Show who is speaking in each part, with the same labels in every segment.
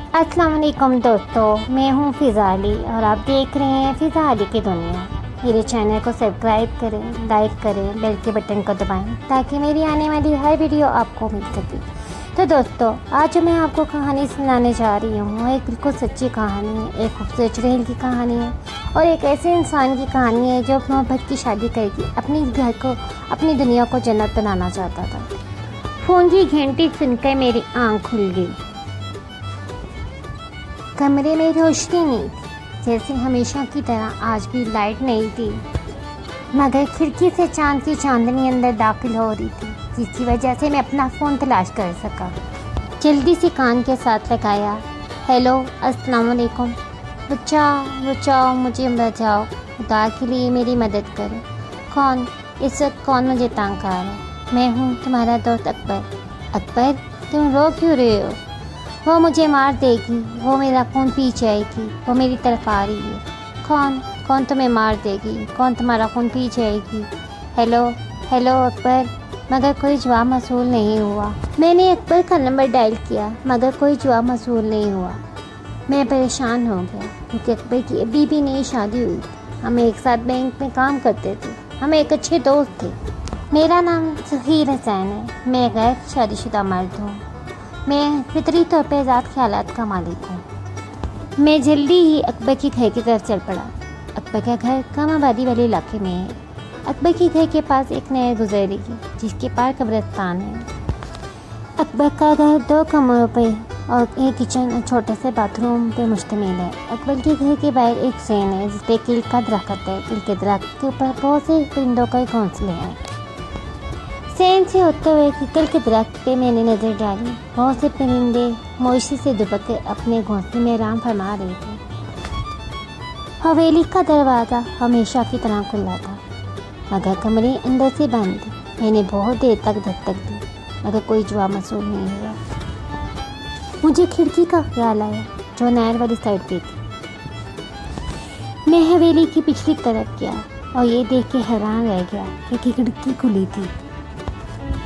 Speaker 1: अस्सलाम वालेकुम दोस्तों, मैं हूँ फ़िज़ा अली और आप देख रहे हैं फ़िज़ा अली की दुनिया। मेरे चैनल को सब्सक्राइब करें, लाइक करें, बेल के बटन को दबाएं ताकि मेरी आने वाली हर वीडियो आपको मिल सके। तो दोस्तों, आज मैं आपको कहानी सुनाने जा रही हूँ। एक बिल्कुल सच्ची कहानी है, एक खूबसूरत चुड़ैल की कहानी है और एक ऐसे इंसान की कहानी है जो मोहब्बत की शादी करके अपने घर को, अपनी दुनिया को जन्नत बनाना चाहता था। फ़ोन की घंटी सुनकर मेरी आँख खुल गई। कमरे में रोशनी नहीं थी, जैसे हमेशा की तरह आज भी लाइट नहीं थी, मगर खिड़की से चांद की चांदनी अंदर दाखिल हो रही थी, जिसकी वजह से मैं अपना फ़ोन तलाश कर सका। जल्दी से कान के साथ लगाया। हेलो, अस्सलाम वालेकुम। बचाओ, मुझे बचाओ, खुदा के लिए मेरी मदद करो। कौन? इस वक्त कौन मुझे तंग कर रहा है? मैं हूँ तुम्हारा दोस्त अकबर। अकबर, तुम रो क्यों रहे हो? वो मुझे मार देगी, वो मेरा खून पी जाएगी, वो मेरी तरफ आ रही है। कौन तुम्हें मार देगी? कौन तुम्हारा खून पी जाएगी? हेलो अकबर, मगर कोई जवाब मौसूल नहीं हुआ। मैंने अकबर का नंबर डायल किया, मगर कोई जवाब मौसूल नहीं हुआ। मैं परेशान हो गया क्योंकि अकबर की अभी भी नई शादी हुई थी। हम एक साथ बैंक में काम करते थे, हम एक अच्छे दोस्त थे। मेरा नाम ज़हीर हुसैन है, मैं गैर शादीशुदा मर्द हूँ। मैं फितरी तौर पर आज़ाद ख्यालात का मालिक हूँ। मैं जल्दी ही अकबर के घर की तरफ चल पड़ा। अकबर का घर कम आबादी वाले इलाके में है। अकबर के घर के पास एक नहर गुजरेगी जिसके पार कब्रिस्तान है। अकबर का घर 2 कमरों पे और एक किचन और छोटे से बाथरूम पे मुश्तमिल है। अकबर के घर के बाहर एक सेन है जिस पे किल का दरख्त है। किल के दरख्त के ऊपर बहुत से परिंदों के घोंसले हैं। सेन से होते हुए किकल के दरख्त पे मैंने नज़र डाली। बहुत से परिंदे मोशी से दुबक कर अपने घोंसले में आराम फरमा रहे थे। हवेली का दरवाज़ा हमेशा की तरह खुला था, मगर कमरे अंदर से बंद थे। मैंने बहुत देर तक धक दी, मगर कोई जवाब मौसूल नहीं हुआ। मुझे खिड़की का ख्याल आया जो नहर वाली साइड पे थी। मैं हवेली की पिछली तरफ गया और ये देख के हैरान रह गया कि खिड़की खुली थी।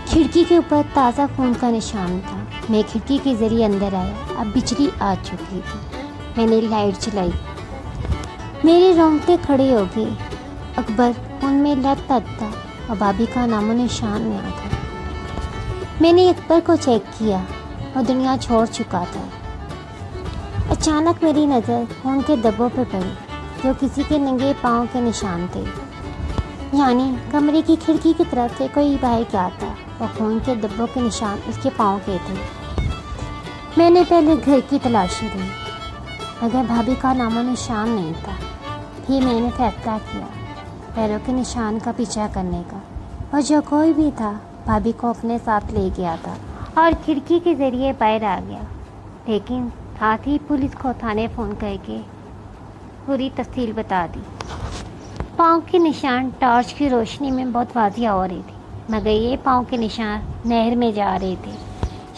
Speaker 1: खिड़की के ऊपर ताज़ा खून का निशान था। मैं खिड़की के ज़रिए अंदर आया। अब बिजली आ चुकी थी। मैंने लाइट जलाई। मेरे रोंगटे खड़े हो गए। अकबर उनमें लत-पत था और भाभी का नामो निशान नहीं था। मैंने अकबर को चेक किया और दुनिया छोड़ चुका था। अचानक मेरी नज़र खून के धब्बों पर पड़ी जो किसी के नंगे पाँव के निशान थे। यानी कमरे की खिड़की की तरफ से कोई बाहर गया था और खून के धब्बों के निशान उसके पाँव के थे। मैंने पहले घर की तलाशी दी, मगर भाभी का नामो निशान नहीं था। फिर मैंने फैसला किया पैरों के निशान का पीछा करने का, और जो कोई भी था भाभी को अपने साथ ले गया था और खिड़की के ज़रिए बाहर आ गया। लेकिन साथ ही पुलिस को थाने फ़ोन करके पूरी तफसील बता दी। पाँव के निशान टॉर्च की रोशनी में बहुत वाज़िया हो रही थी, मगर ये पाँव के निशान नहर में जा रहे थे।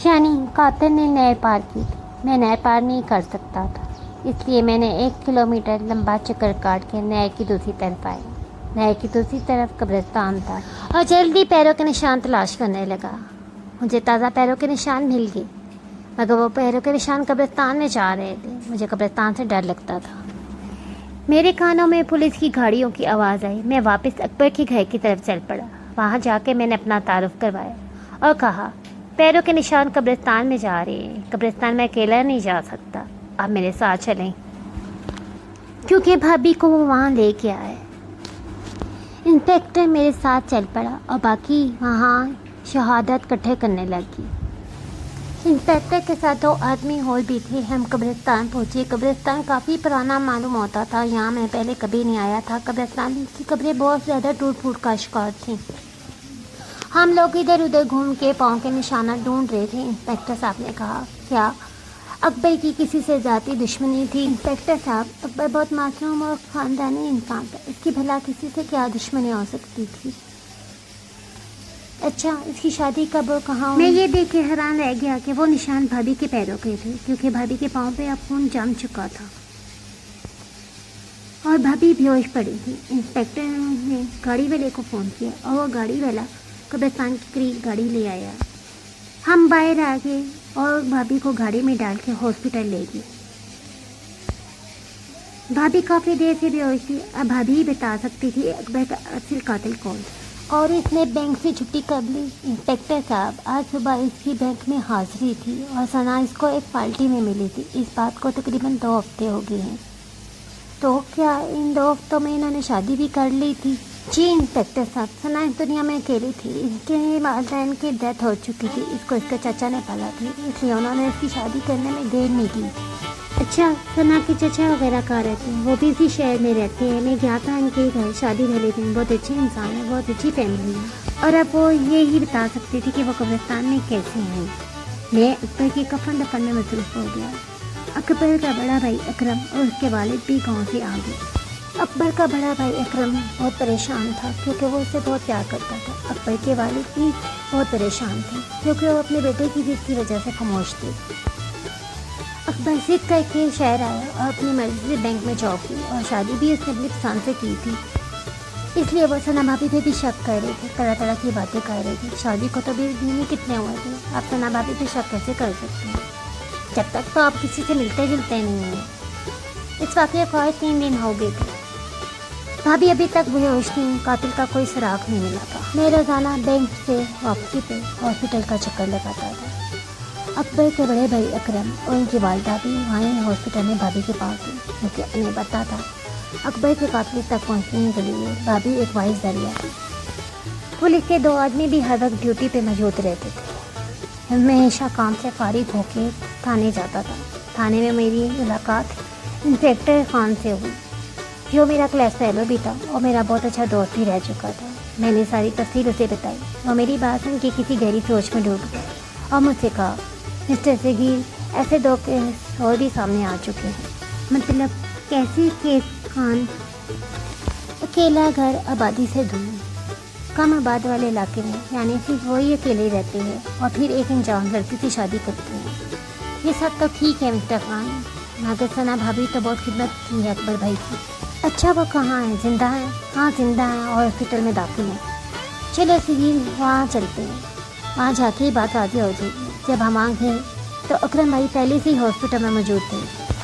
Speaker 1: यानी कातिल ने नहर पार की थी। मैं नहर पार नहीं कर सकता था, इसलिए मैंने 1 किलोमीटर लंबा चक्कर काट के नहर की दूसरी तरफ आया। नहर की दूसरी तरफ कब्रिस्तान था और जल्दी पैरों के निशान तलाश करने लगा। मुझे ताज़ा पैरों के निशान मिल गए, मगर वो पैरों के निशान कब्रिस्तान में जा रहे थे। मुझे कब्रिस्तान से डर लगता था। मेरे कानों में पुलिस की गाड़ियों की आवाज़ आई। मैं वापस अकबर के घर की तरफ चल पड़ा। वहाँ जाके मैंने अपना तारुफ करवाया और कहा, पैरों के निशान कब्रिस्तान में जा रहे हैं। कब्रिस्तान में अकेला नहीं जा सकता, आप मेरे साथ चलें, क्योंकि भाभी को वो वहाँ ले गया है। इंस्पेक्टर मेरे साथ चल पड़ा और बाकी वहाँ शहादत इकट्ठे करने लगी। इंस्पेक्टर के साथ 2 आदमी और भी थे। हम कब्रिस्तान पहुँचे। कब्रिस्तान काफ़ी पुराना मालूम होता था। यहाँ मैं पहले कभी नहीं आया था। कब्रिस्तान की कब्रें बहुत ज़्यादा टूट फूट का शिकार थी। हम लोग इधर उधर घूम के पाँव के निशाना ढूंढ रहे थे। इंस्पेक्टर साहब ने कहा, क्या अकबर की किसी से ज़ाती दुश्मनी थी? इंस्पेक्टर साहब, अकबर बहुत मासूम और ख़ानदानी इंसान था, इसकी भला किसी से क्या दुश्मनी हो सकती थी? अच्छा, इसकी शादी कब और कहाँ हुई? मैं ये देख के हैरान रह गया कि वो निशान भाभी के पैरों के थे, क्योंकि भाभी के पाँव पे अब खून जम चुका था और भाभी बेहोश पड़ी थी। इंस्पेक्टर ने गाड़ी वाले को फ़ोन किया और वो गाड़ी वाला कब्रिस्तान के करीब गाड़ी ले आया। हम बाहर आ गए। और भाभी को गाड़ी में डाल के हॉस्पिटल ले गई। भाभी काफ़ी देर से बेहोश थी। अब भाभी ही बता सकती थी अकबर का असल कातिल कौन। और इसने बैंक से छुट्टी कब ली? इंस्पेक्टर साहब, आज सुबह इसकी बैंक में हाजिरी थी और सना इसको एक पार्टी में मिली थी। इस बात को तकरीबन 2 हफ्ते हो गए हैं। तो क्या इन 2 हफ्तों में इन्होंने शादी भी कर ली थी? जी इंस्पेक्टर साहब, सना इस दुनिया में अकेली थी। इसके वालिदैन की डेथ हो चुकी थी। इसको इसके चाचा ने पाला थी, इसलिए उन्होंने इसकी शादी करने में देर नहीं की। अच्छा, सना के चाचा वगैरह कहाँ रहते हैं? वो भी इसी शहर में रहते हैं। मैं गया था इनके घर, शादी वाले दिन। बहुत अच्छे इंसान है, बहुत अच्छी फैमिली है। और अब वो ये ही बता सकती थी कि वो कब्रिस्तान में कैसे हैं। मैं अकबर के कफन दफन में मसरूफ हो गया। अकबर का बड़ा भाई अकरम और उसके वालिद भी गाँव से आ गए। अकबर का बड़ा भाई अकरम बहुत परेशान था क्योंकि वो उससे बहुत प्यार करता था। अकबर के वालिद भी बहुत परेशान थे क्योंकि वो अपने बेटे की जिद की वजह से खामोश थे। अकबर जिद करके शहर आया और अपनी मर्जी से बैंक में जॉब की और शादी भी उसने अपनी पसंद से की थी। इसलिए वो सना भाभी पे भी शक कर रहे थे, तरह तरह की बातें कर रहे थे। शादी को तो भी दिन ही कितने हुए थे, आप सना भाभी पे शक कैसे कर सकते हैं? जब तक तो आप किसी से मिलते जुलते नहीं हैं। इस वाक़े को 3 दिन हो गए थे। भाभी अभी तक बेहोश थी। कातिल का कोई सुराग नहीं मिला था। मैं रोज़ाना बैंक से वापसी पे हॉस्पिटल का चक्कर लगाता था। अकबर के बड़े भाई अकरम और उनकी वालिदा भी वहीं हॉस्पिटल में भाभी के पास थी क्योंकि उन्हें पता था अकबर के कातिल तक पहुँचने के लिए भाभी एक वाइस जरिया थी। पुलिस के 2 आदमी भी हर वक्त ड्यूटी पे मौजूद रहते थे। मैं हमेशा काम से फारिग होकर थाने जाता था। थाने में मेरी मुलाकात इंस्पेक्टर खान से हुई, जो मेरा क्लास फेलो भी था और मेरा बहुत अच्छा दोस्त भी रह चुका था। मैंने सारी तफसील उसे बताई और मेरी बात सुन के किसी गहरी सोच में डूब गया और मुझसे कहा, मिस्टर सगीर, ऐसे 2 केस और भी सामने आ चुके हैं। मतलब कैसे केस खान? अकेला घर आबादी से दूर, कम आबाद वाले इलाके में, यानी सिर्फ वही अकेले रहते हैं और फिर एक अनजान लड़की से शादी करते हैं। ये सब तो ठीक है मिस्टर खान, मगर सना भाभी तो बहुत खिदमत की है अकबर भाई की। अच्छा, वो कहाँ है? जिंदा है? हाँ जिंदा है और हॉस्पिटल में दाखिल है। चलो सगीर, वहाँ चलते हैं। वहाँ जाके ही बात आती हो जाएगी। जब हम आ गए तो अकरम भाई पहले से ही हॉस्पिटल में मौजूद थे।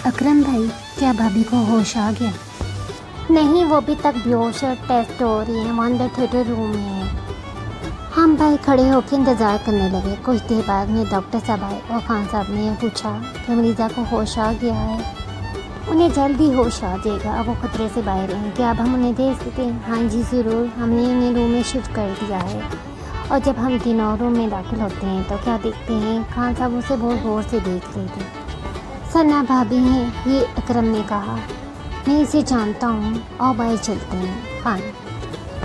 Speaker 1: अकरम भाई, क्या भाभी को होश आ गया? नहीं, वो अभी तक बेहोश है। टेस्ट हो रही है, वो अंदर थिएटर रूम में है। हम भाई खड़े होकर इंतज़ार करने लगे। कुछ देर बाद में डॉक्टर साहब आए और खान साहब ने पूछा कि मरीज़ा को होश आ गया है। उन्हें जल्दी होश आ जाएगा, अब वो खतरे से बाहर हैं। क्या अब हम उन्हें दे सकते हैं? हाँ जी ज़रूर, हमने उन्हें रूम में शिफ्ट कर दिया है। और जब हम तीनों रूम में दाखिल होते हैं तो क्या देखते हैं? खान साहब उसे बहुत गौर से देख रहे थे। सना भाभी हैं, ये अकरम ने कहा। मैं इसे जानता हूँ और बाहर चलते हैं। खान,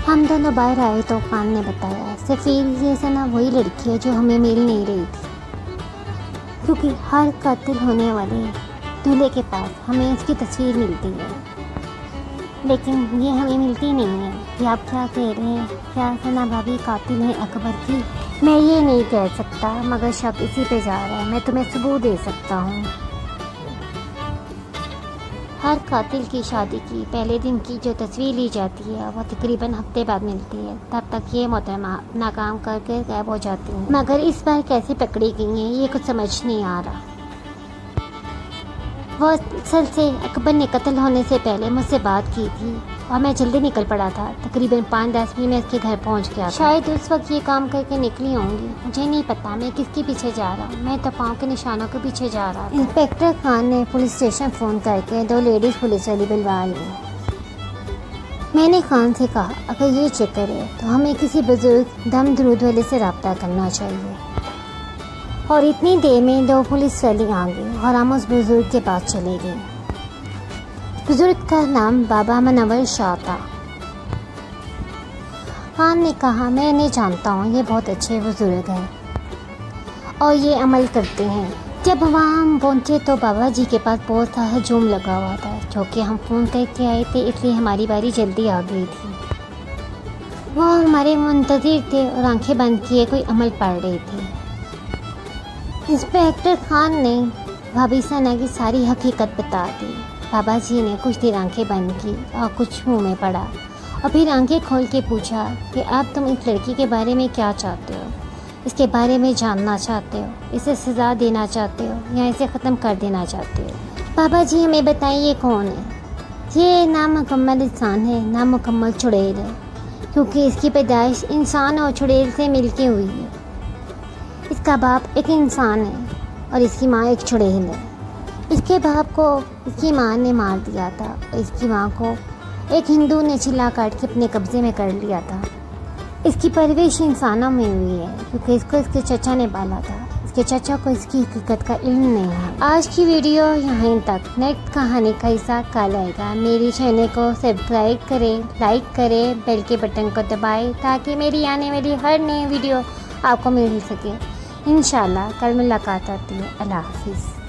Speaker 1: हम दोनों बाहर आए तो खान ने बताया, सफ़ीर, ये सना वही लड़की है जो हमें मिल नहीं रही थी, क्योंकि हर कातिल होने वाले दूल्हे के पास हमें इसकी तस्वीर मिलती है, लेकिन ये हमें मिलती नहीं है। ये आप क्या कह रहे हैं? क्या सना भाभी कातिल हैं अकबर की? मैं ये नहीं कह सकता, मगर शक इसी पे जा रहा है। मैं तुम्हें सबूत दे सकता हूँ। हर कातिल की शादी की पहले दिन की जो तस्वीर ली जाती है वो तकरीबन हफ्ते बाद मिलती है। तब तक ये मोहतरमा अपना काम करके गायब हो जाती हैं, मगर इस बार कैसे पकड़ी गई हैं ये कुछ समझ नहीं आ रहा। वो असल से अकबर ने कत्ल होने से पहले मुझसे बात की थी और मैं जल्दी निकल पड़ा था। तकरीबन 5-10 मिनट में इसके घर पहुंच गया। शायद उस वक्त ये काम करके निकली होंगी, मुझे नहीं पता मैं किसके पीछे जा रहा हूँ। मैं तो पाँव के निशानों के पीछे जा रहा था। इंस्पेक्टर खान ने पुलिस स्टेशन फ़ोन करके 2 लेडीज़ पुलिस वाली बुलवा ली। मैंने खान से कहा, अगर ये चक्कर है तो हमें किसी बुजुर्ग दम दरूद वाले से रब्ता करना चाहिए। और इतनी देर में 2 पुलिस वाले आ गए और हम उस बुजुर्ग के पास चले गए। बुजुर्ग का नाम बाबा मनवर शाह था। खान ने कहा, मैं इन्हें जानता हूँ, ये बहुत अच्छे बुजुर्ग हैं और ये अमल करते हैं। जब वहाँ हम पहुँचे तो बाबा जी के पास बहुत सा हजूम लगा हुआ था, जो कि हम फ़ोन करके आए थे, इसलिए हमारी बारी जल्दी आ गई थी। वो हमारे मुंतज़िर थे और आंखें बंद किए कोई अमल पढ़ रहे थे। इंस्पेक्टर खान ने भाभी सना की सारी हकीकत बता दी। बाबा जी ने कुछ देर आंखें बंद की और कुछ मुंह में पड़ा और फिर आंखें खोल के पूछा कि अब तुम इस लड़की के बारे में क्या चाहते हो? اس کے بارے میں جاننا چاہتے ہو، اسے سزا دینا چاہتے ہو یا اسے ختم کر دینا چاہتے ہو؟ بابا جی ہمیں بتائیں یہ کون ہے؟ یہ نامکمل انسان ہے، نامکمل چڑیل ہے، کیونکہ اس کی پیدائش انسان اور چڑیل سے مل کے ہوئی ہے۔ اس کا باپ ایک انسان ہے اور اس کی ماں ایک چڑیل ہے۔ اس کے باپ کو اس کی ماں نے مار دیا تھا اور اس کی ماں کو ایک ہندو نے چلا کاٹ کے اپنے قبضے میں کر لیا تھا۔ اس کی پرورش انسانوں میں ہوئی ہے کیونکہ اس کو اس کے چچا نے پالا تھا۔ اس کے چچا کو اس کی حقیقت کا علم نہیں ہے۔ آج کی ویڈیو یہیں تک، نیکسٹ کہانی کا حصہ کل آئے گا۔ میری چینل کو سبسکرائب کریں، لائک کریں، بیل کے بٹن کو دبائیں تاکہ میری آنے والی ہر نئی ویڈیو آپ کو مل سکے۔ انشاءاللہ کل ملاقات ہوتی ہے۔ اللہ حافظ۔